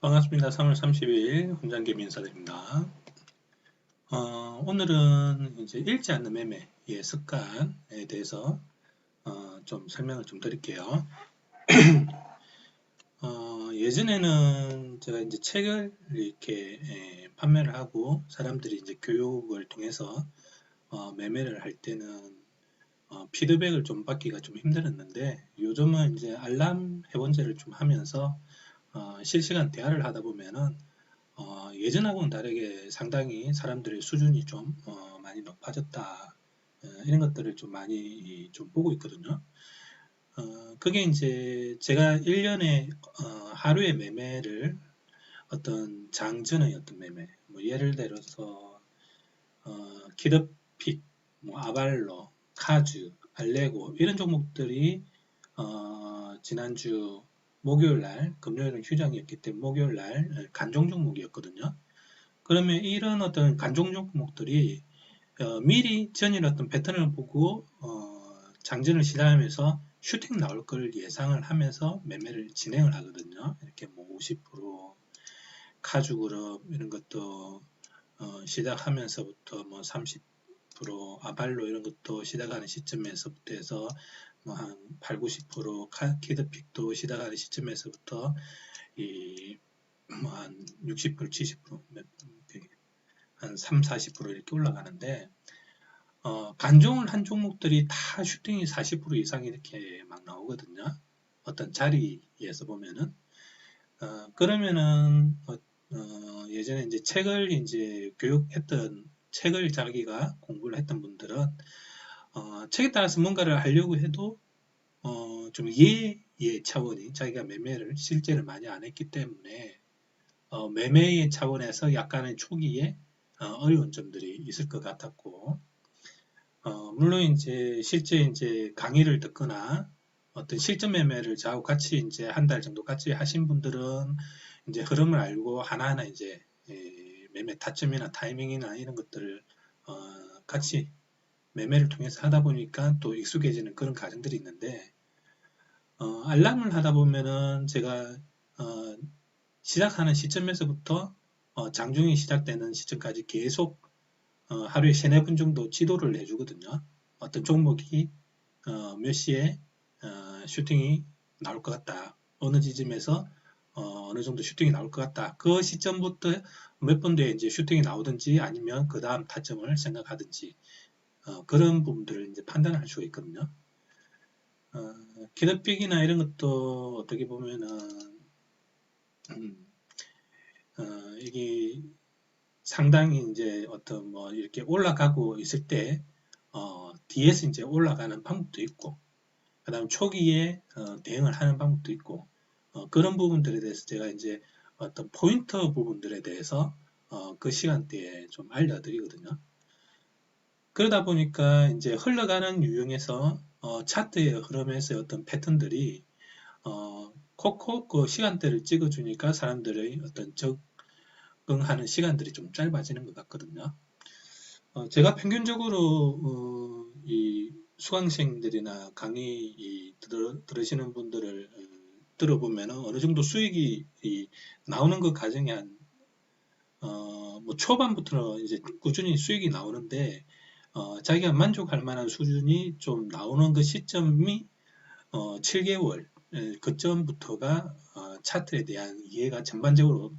반갑습니다. 3월 30일 훈장개미 인사드립니다. 오늘은 이제 읽지 않는 매매의 습관에 대해서 좀 설명을 좀 드릴게요. 예전에는 제가 이제 책을 이렇게 판매를 하고 사람들이 이제 교육을 통해서 매매를 할 때는 피드백을 좀 받기가 좀 힘들었는데 요즘은 이제 알람 해본제를 좀 하면서 실시간 대화를 하다 보면은 예전하고는 다르게 상당히 사람들의 수준이 좀 많이 높아졌다. 이런 것들을 좀 많이 좀 보고 있거든요. 그게 이제 제가 1년에 하루의 매매를 어떤 장전의 어떤 매매, 뭐 예를 들어서 키드픽, 뭐 아발로, 카즈, 알레고 이런 종목들이 지난주 목요일 날, 금요일은 휴장이었기 때문에 목요일 날 간종 종목이었거든요. 그러면 이런 어떤 간종 종목들이 미리 전일 어떤 패턴을 보고 장전을 시작하면서 슈팅 나올 걸 예상을 하면서 매매를 진행을 하거든요. 이렇게 뭐 50% 카주그룹 이런 것도 시작하면서부터 뭐 30% 아발로 이런 것도 시작하는 시점에서부터 해서 뭐 한 8, 90% 키드픽도 시작하는 시점에서부터 이 뭐 한 60%, 70%, 한 3, 40% 이렇게 올라가는데 간종을 한 종목들이 다 슈팅이 40% 이상 이렇게 막 나오거든요. 어떤 자리에서 보면은 그러면은 예전에 이제 책을 이제 교육했던 책을 자기가 공부를 했던 분들은 책에 따라서 뭔가를 하려고 해도 좀 이해의 차원이 자기가 매매를 실제를 많이 안 했기 때문에 매매의 차원에서 약간의 초기에 어려운 점들이 있을 것 같았고 물론 이제 실제 이제 강의를 듣거나 어떤 실전 매매를 저하고 같이 이제 한 달 정도 같이 하신 분들은 이제 흐름을 알고 하나하나 이제 매매 타점이나 타이밍이나 이런 것들을 같이 매매를 통해서 하다 보니까 또 익숙해지는 그런 과정들이 있는데 알람을 하다 보면은 제가 시작하는 시점에서부터 장중이 시작되는 시점까지 계속 하루에 3, 4분 정도 지도를 해주거든요. 어떤 종목이 몇 시에 슈팅이 나올 것 같다. 어느 지점에서 어느 정도 슈팅이 나올 것 같다. 그 시점부터 몇 분 뒤에 이제 슈팅이 나오든지 아니면 그 다음 타점을 생각하든지 그런 부분들을 이제 판단을 할 수가 있거든요. 키드픽이나 이런 것도 어떻게 보면은 이게 상당히 이제 어떤 뭐 이렇게 올라가고 있을 때 뒤에서 이제 올라가는 방법도 있고 그다음 초기에 대응을 하는 방법도 있고 그런 부분들에 대해서 제가 이제 어떤 포인터 부분들에 대해서 그 시간대에 좀 알려드리거든요. 그러다 보니까 이제 흘러가는 유형에서 차트의 흐름에서의 어떤 패턴들이 콕콕 그 시간대를 찍어주니까 사람들의 어떤 적응하는 시간들이 좀 짧아지는 것 같거든요. 제가 평균적으로 이 수강생들이나 강의 들으시는 분들을 들어보면 어느 정도 수익이 나오는 그 과정이 뭐 초반부터 이제 꾸준히 수익이 나오는데 자기가 만족할 만한 수준이 좀 나오는 그 시점이 7개월 그점부터가 차트에 대한 이해가 전반적으로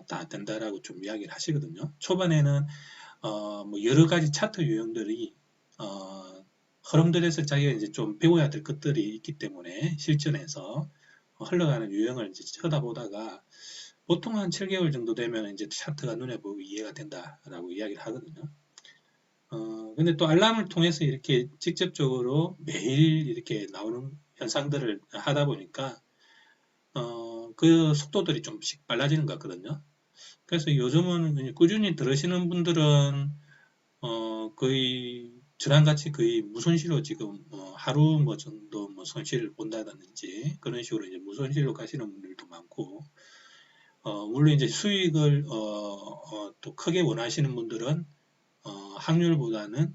다 된다라고 좀 이야기를 하시거든요. 초반에는 뭐 여러 가지 차트 유형들이 흐름들에서 자기가 이제 좀 배워야 될 것들이 있기 때문에 실전에서 흘러가는 유형을 이제 쳐다보다가 보통 한 7개월 정도 되면 이제 차트가 눈에 보이고 이해가 된다라고 이야기를 하거든요. 근데 또 알람을 통해서 이렇게 직접적으로 매일 이렇게 나오는 현상들을 하다 보니까 그 속도들이 좀씩 빨라지는 것 같거든요. 그래서 요즘은 꾸준히 들으시는 분들은 거의 저랑같이 거의 무손실로 지금 하루 뭐 정도 뭐 손실을 본다든지 그런 식으로 이제 무손실로 가시는 분들도 많고 물론 이제 수익을 또 크게 원하시는 분들은 확률보다는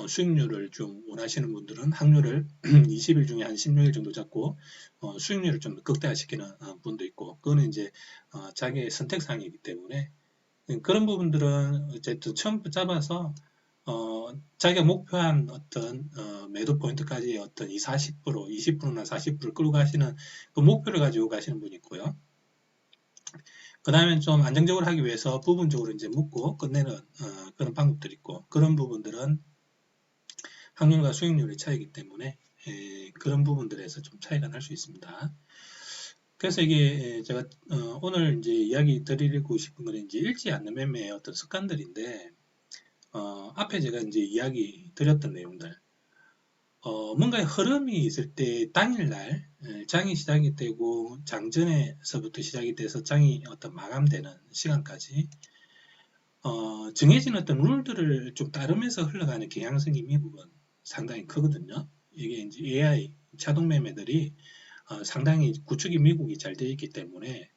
수익률을 좀 원하시는 분들은 확률을 20일 중에 한 16일 정도 잡고 수익률을 좀 극대화시키는 분도 있고, 그거는 이제 자기의 선택사항이기 때문에 그런 부분들은 어쨌든 처음부터 잡아서 자기가 목표한 어떤 매도 포인트까지 어떤 40%, 20%나 40%를 끌고 가시는 그 목표를 가지고 가시는 분이 있고요. 그 다음에 좀 안정적으로 하기 위해서 부분적으로 이제 묶고 끝내는 그런 방법들이 있고, 그런 부분들은 확률과 수익률의 차이이기 때문에 그런 부분들에서 좀 차이가 날 수 있습니다. 그래서 이게 제가 오늘 이제 이야기 드리고 싶은 건 이제 읽지 않는 매매의 어떤 습관들인데, 앞에 제가 이제 이야기 드렸던 내용들, 뭔가의 흐름이 있을 때 당일날 장이 시작이 되고 장전에서부터 시작이 돼서 장이 어떤 마감되는 시간까지 정해진 어떤 룰들을 좀 따르면서 흘러가는 경향성이 미국은 상당히 크거든요. 이게 이제 AI 자동 매매들이 상당히 구축이 미국이 잘 되어 있기 때문에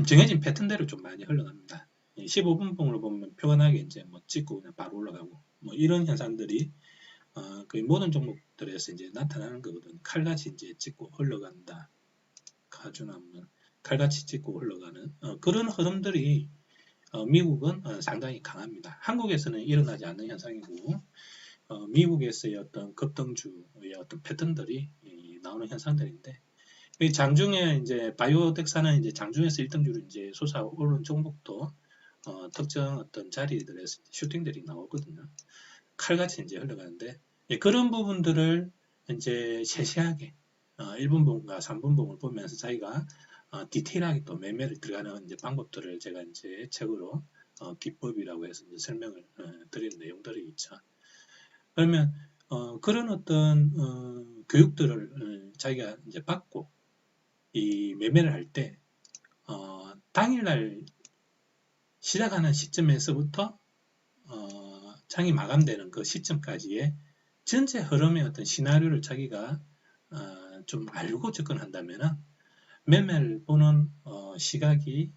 정해진 패턴대로 좀 많이 흘러갑니다. 15분봉으로 보면 표현하게 이제 뭐 찍고 그냥 바로 올라가고 뭐 이런 현상들이 거의 모든 종목들에서 이제 나타나는 거거든. 칼같이 이제 찍고 흘러간다. 가주나무는 칼같이 찍고 흘러가는 그런 흐름들이 미국은 상당히 강합니다. 한국에서는 일어나지 않는 현상이고 미국에서의 어떤 급등주의 어떤 패턴들이 나오는 현상들인데, 장중에 이제 바이오텍사는 이제 장중에서 1등주로 이제 솟아오른 종목도 특정 어떤 자리들에서 슈팅들이 나오거든요. 칼같이 이제 흘러가는데, 그런 부분들을 이제 세세하게 1분봉과 3분봉을 보면서 자기가 디테일하게 또 매매를 들어가는 이제 방법들을 제가 이제 책으로 기법이라고 해서 이제 설명을 드리는 내용들이 있죠. 그러면 그런 어떤 교육들을 자기가 이제 받고 이 매매를 할 때 당일날 시작하는 시점에서부터 장이 마감되는 그 시점까지의 전체 흐름의 어떤 시나리오를 자기가 좀 알고 접근한다면은 매매를 보는 시각이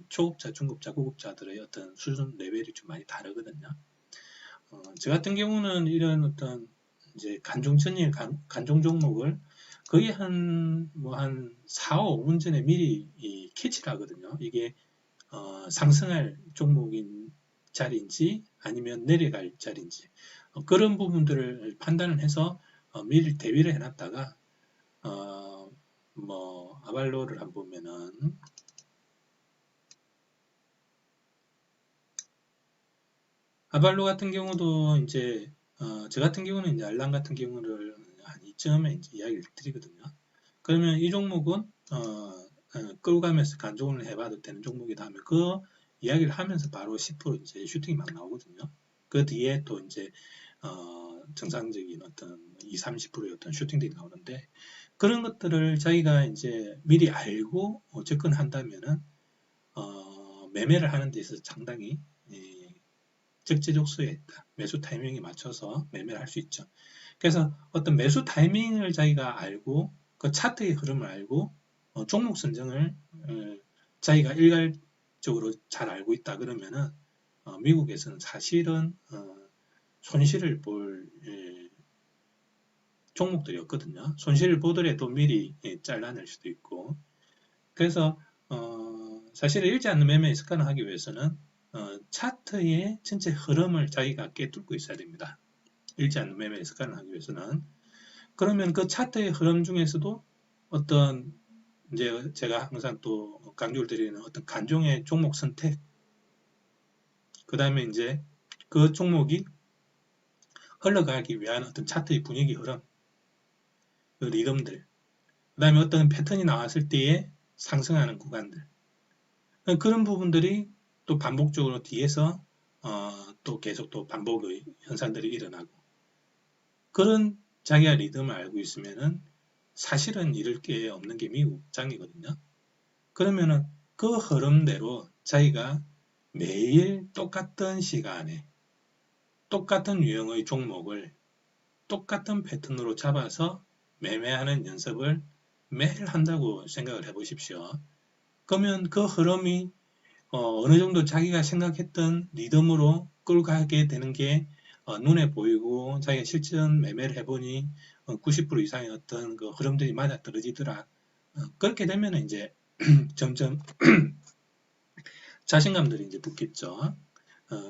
초급자, 중급자, 고급자들의 어떤 수준 레벨이 좀 많이 다르거든요. 저 같은 경우는 이런 어떤 이제 간종 전일 간종 종목을 거의 한 4, 5분 전에 미리 캐치를 하거든요. 이게 상승할 종목인 자리인지 아니면 내려갈 자리인지 그런 부분들을 판단을 해서 미리 대비를 해놨다가 뭐 아발로를 한번 보면은 아발로 같은 경우도 이제 저 같은 경우는 이제 알랑 같은 경우를 한 이쯤에 이제 이야기를 드리거든요. 그러면 이 종목은 끌고 가면서 간종을 해봐도 되는 종목이다 하면 그 이야기를 하면서 바로 10% 이제 슈팅이 막 나오거든요. 그 뒤에 또 이제 정상적인 어떤 20, 30%의 어떤 슈팅들이 나오는데, 그런 것들을 자기가 이제 미리 알고 접근한다면은 매매를 하는 데 있어서 상당히 적재적소에 있다. 매수 타이밍에 맞춰서 매매를 할 수 있죠. 그래서 어떤 매수 타이밍을 자기가 알고 그 차트의 흐름을 알고 종목 선정을 자기가 일괄적으로 잘 알고 있다 그러면은 미국에서는 사실은 손실을 볼 종목들이 없거든요. 손실을 보더라도 미리 잘라낼 수도 있고, 그래서 사실은 읽지 않는 매매에 습관화하기 위해서는 차트의 전체 흐름을 자기가 깨뚫고 있어야 됩니다. 읽지 않는 매매에 습관화하기 위해서는. 그러면 그 차트의 흐름 중에서도 어떤 이제 제가 항상 또 강조를 드리는 어떤 간종의 종목 선택, 그 다음에 이제 그 종목이 흘러가기 위한 어떤 차트의 분위기 흐름, 그 리듬들, 그 다음에 어떤 패턴이 나왔을 때에 상승하는 구간들, 그런 부분들이 또 반복적으로 뒤에서 또 계속 또 반복의 현상들이 일어나고, 그런 자기가 리듬을 알고 있으면은 사실은 잃을 게 없는 게 미국장이거든요. 그러면은 그 흐름대로 자기가 매일 똑같은 시간에 똑같은 유형의 종목을 똑같은 패턴으로 잡아서 매매하는 연습을 매일 한다고 생각을 해보십시오. 그러면 그 흐름이 어느 정도 자기가 생각했던 리듬으로 끌고 가게 되는 게 눈에 보이고 자기가 실전 매매를 해보니 90% 이상의 어떤 그 흐름들이 맞아 떨어지더라. 그렇게 되면 이제 점점 자신감들이 이제 붙겠죠.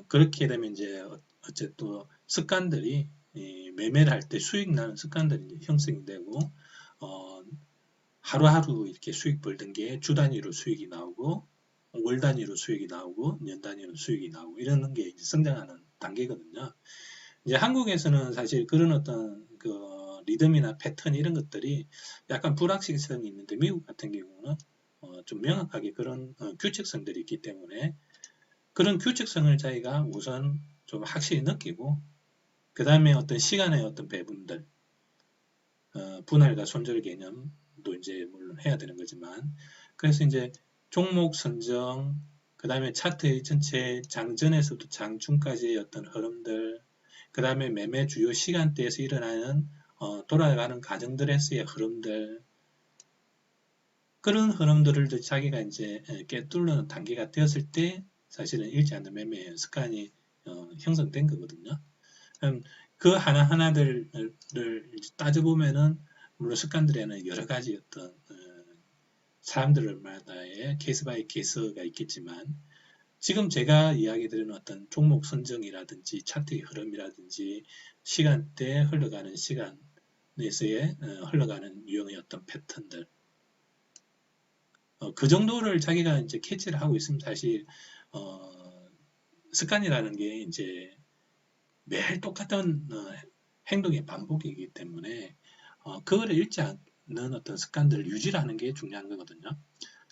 그렇게 되면 이제 어쨌든 습관들이 매매를 할 때 수익 나는 습관들이 이제 형성이 되고 어, 하루하루 이렇게 수익 벌던 게 주 단위로 수익이 나오고 월 단위로 수익이 나오고 년 단위로 수익이 나오고 이러는 게 이제 성장하는 단계거든요. 이제 한국에서는 사실 그런 어떤 그 리듬이나 패턴 이런 것들이 약간 불확실성이 있는데 미국 같은 경우는 좀 명확하게 그런 규칙성들이 있기 때문에 그런 규칙성을 자기가 우선 좀 확실히 느끼고 그 다음에 어떤 시간의 어떤 배분들 분할과 손절 개념도 이제 물론 해야 되는 거지만 그래서 이제 종목 선정 그 다음에 차트의 전체 장전에서도 장중까지의 어떤 흐름들 그 다음에 매매 주요 시간대에서 일어나는 돌아가는 과정들에서의 흐름들 그런 흐름들을 자기가 이제 꿰뚫는 단계가 되었을 때 사실은 잃지 않는 매매 습관이 형성된 거거든요. 그 하나하나들을 따져보면은 물론 습관들에는 여러 가지 어떤 사람들마다의 케이스 바이 케이스가 있겠지만 지금 제가 이야기 드리는 어떤 종목 선정이라든지 차트의 흐름이라든지 시간대에 흘러가는 시간에서의 흘러가는 유형의 어떤 패턴들 그 정도를 자기가 이제 캐치를 하고 있으면 사실 습관이라는 게 이제 매일 똑같은 행동의 반복이기 때문에 그거를 잃지 않는 어떤 습관들을 유지하는 게 중요한 거거든요.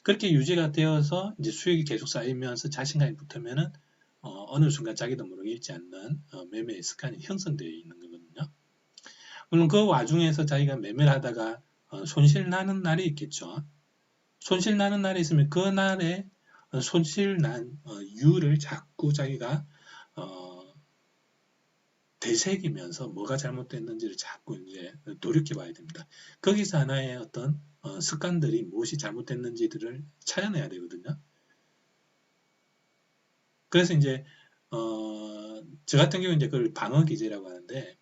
그렇게 유지가 되어서 이제 수익이 계속 쌓이면서 자신감이 붙으면은 어느 순간 자기도 모르게 잃지 않는 매매의 습관이 형성되어 있는 거거든요. 물론 그 와중에서 자기가 매매를 하다가 손실 나는 날이 있겠죠. 손실 나는 날이 있으면 그 날에 손실 난 이유를 자꾸 자기가 되새기면서 뭐가 잘못됐는지를 자꾸 이제 돌이켜 봐야 됩니다. 거기서 하나의 어떤 습관들이 무엇이 잘못됐는지들을 찾아내야 되거든요. 그래서 이제 저 같은 경우 이제 그걸 방어 기제라고 하는데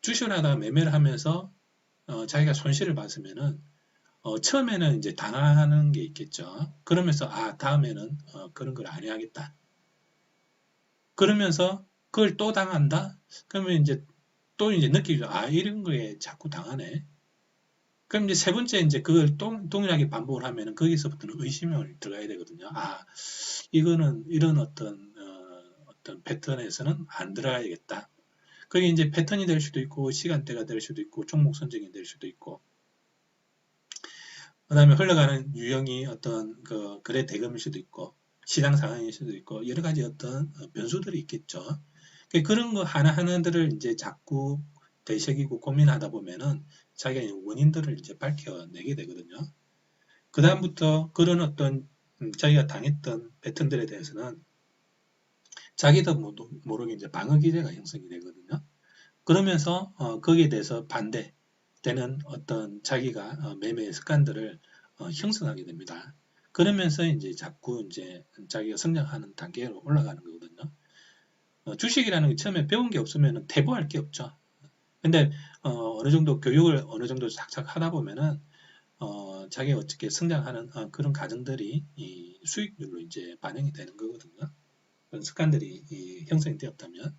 주식을 하다가 매매를 하면서 자기가 손실을 봤으면은 처음에는 이제 당황하는 게 있겠죠. 그러면서 다음에는 그런 걸 안 해야겠다. 그러면서 그걸 또 당한다? 그러면 이제 또 이제 느끼죠. 이런 거에 자꾸 당하네. 그럼 이제 세 번째 이제 그걸 동일하게 반복을 하면은 거기서부터는 의심을 들어가야 되거든요. 이거는 이런 어떤 패턴에서는 안 들어가야겠다. 그게 이제 패턴이 될 수도 있고 시간대가 될 수도 있고 종목 선정이 될 수도 있고 그다음에 흘러가는 유형이 어떤 그 거래 대금일 수도 있고 시장 상황일 수도 있고 여러 가지 어떤 변수들이 있겠죠. 그런 거 하나하나들을 이제 자꾸 되새기고 고민하다 보면은 자기가 원인들을 이제 밝혀내게 되거든요. 그 다음부터 그런 어떤 자기가 당했던 패턴들에 대해서는 자기도 모르게 이제 방어 기제가 형성이 되거든요. 그러면서 거기에 대해서 반대되는 어떤 자기가 매매 습관들을 형성하게 됩니다. 그러면서 이제 자꾸 이제 자기가 성장하는 단계로 올라가는 거거든요. 주식이라는 게 처음에 배운 게 없으면 대부할 게 없죠. 근데 어느 정도 교육을 어느 정도 착착 하다 보면은 자기가 어떻게 성장하는 그런 과정들이 이 수익률로 이제 반영이 되는 거거든요. 그런 습관들이 형성이 되었다면.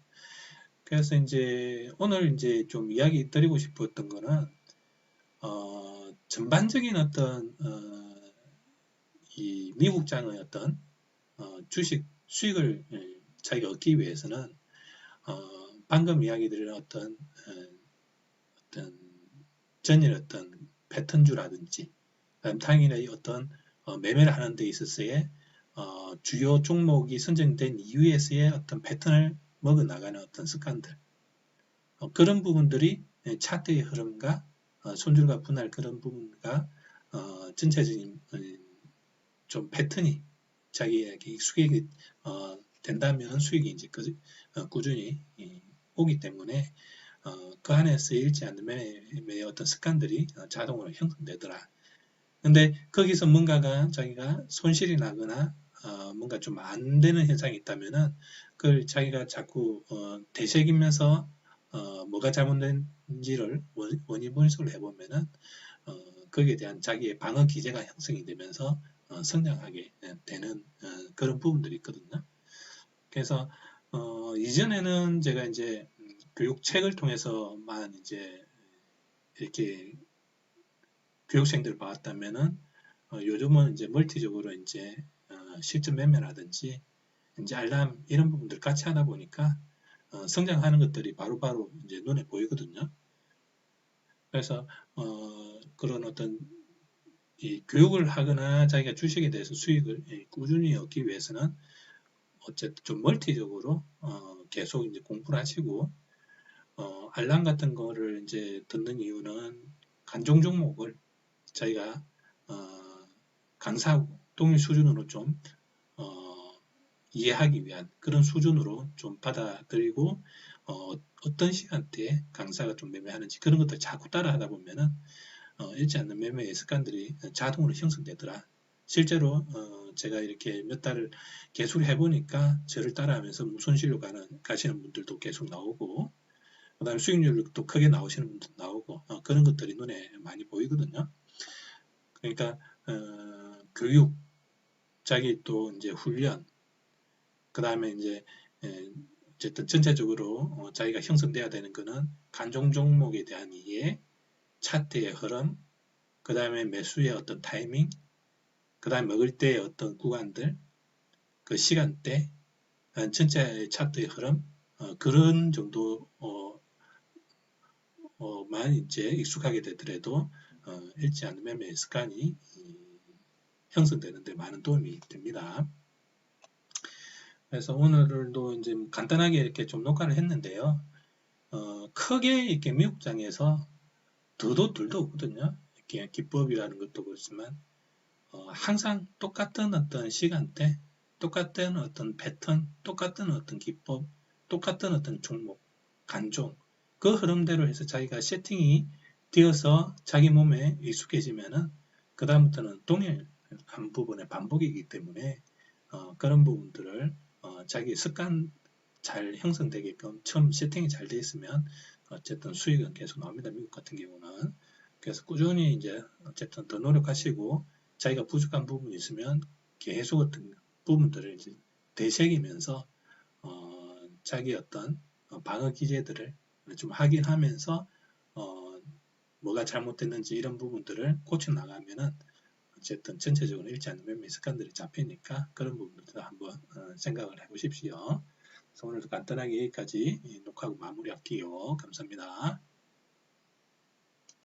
그래서 이제 오늘 이제 좀 이야기 드리고 싶었던 거는 전반적인 어떤 이 미국장의 어떤 주식 수익을 자기가 얻기 위해서는 방금 이야기 드린 어떤 전일 어떤 패턴주라든지 당일의 어떤 매매를 하는 데 있어서의 주요 종목이 선정된 이후에서의 어떤 패턴을 먹어 나가는 어떤 습관들 그런 부분들이 차트의 흐름과 손절과 분할 그런 부분과 전체적인 좀 패턴이 자기에게 수익이 된다면 수익이 이제 꾸준히 오기 때문에 그 안에서 잃지 않는 매매의 어떤 습관들이 자동으로 형성되더라. 근데 거기서 뭔가가 자기가 손실이 나거나 뭔가 좀 안 되는 현상이 있다면은 그걸 자기가 자꾸 되새기면서 뭐가 잘못된지를 원인 분석을 해보면은 거기에 대한 자기의 방어 기제가 형성이 되면서 성장하게 되는 그런 부분들이 있거든요. 그래서 이전에는 제가 이제 교육책을 통해서만 이제 이렇게 교육생들을 봐왔다면은 요즘은 이제 멀티적으로 이제 실전 매매라든지 이제 알람 이런 부분들 같이 하다 보니까 성장하는 것들이 바로바로 이제 눈에 보이거든요. 그래서 그런 어떤 이 교육을 하거나 자기가 주식에 대해서 수익을 꾸준히 얻기 위해서는 어쨌든 좀 멀티적으로 계속 이제 공부를 하시고 알람 같은 거를 이제 듣는 이유는 간종 종목을 저희가 강사하고 동일 수준으로 좀 이해하기 위한 그런 수준으로 좀 받아들이고 어떤 시간대에 강사가 좀 매매하는지 그런 것들 자꾸 따라하다 보면은 잃지 않는 매매의 습관들이 자동으로 형성되더라. 실제로 제가 이렇게 몇 달을 계속 해보니까 저를 따라하면서 무손실로 가시는 분들도 계속 나오고 그 다음에 수익률도 크게 나오시는 분도 나오고 그런 것들이 눈에 많이 보이거든요. 그러니까 교육, 자기 또 이제 훈련, 그 다음에 이제 어쨌든 전체적으로 자기가 형성돼야 되는 거는 간종 종목에 대한 이해, 차트의 흐름, 그 다음에 매수의 어떤 타이밍, 그 다음에 먹을 때의 어떤 구간들, 그 시간대, 전체 차트의 흐름, 그런 정도 만 이제 익숙하게 되더라도 잃지 않는 매매 습관이 형성되는 데 많은 도움이 됩니다. 그래서 오늘도 이제 간단하게 이렇게 좀 녹화를 했는데요. 크게 이렇게 미국장에서 더도 둘도 없거든요. 이렇게 기법이라는 것도 그렇지만 항상 똑같은 어떤 시간대, 똑같은 어떤 패턴, 똑같은 어떤 기법, 똑같은 어떤 종목, 간종 그 흐름대로 해서 자기가 세팅이 되어서 자기 몸에 익숙해지면은 그 다음부터는 동일한 부분의 반복이기 때문에 그런 부분들을 자기 습관 잘 형성되게끔 처음 세팅이 잘 되어 있으면 어쨌든 수익은 계속 나옵니다. 미국 같은 경우는. 그래서 꾸준히 이제 어쨌든 더 노력하시고 자기가 부족한 부분이 있으면 계속 어떤 부분들을 이제 되새기면서 자기 어떤 방어 기제들을 좀 확인하면서 뭐가 잘못됐는지 이런 부분들을 고쳐 나가면은 어쨌든 전체적으로 잃지 않는 매매 습관들이 잡히니까 그런 부분들도 한번 생각을 해보십시오. 그래서 오늘도 간단하게 여기까지 녹화하고 마무리할게요. 감사합니다.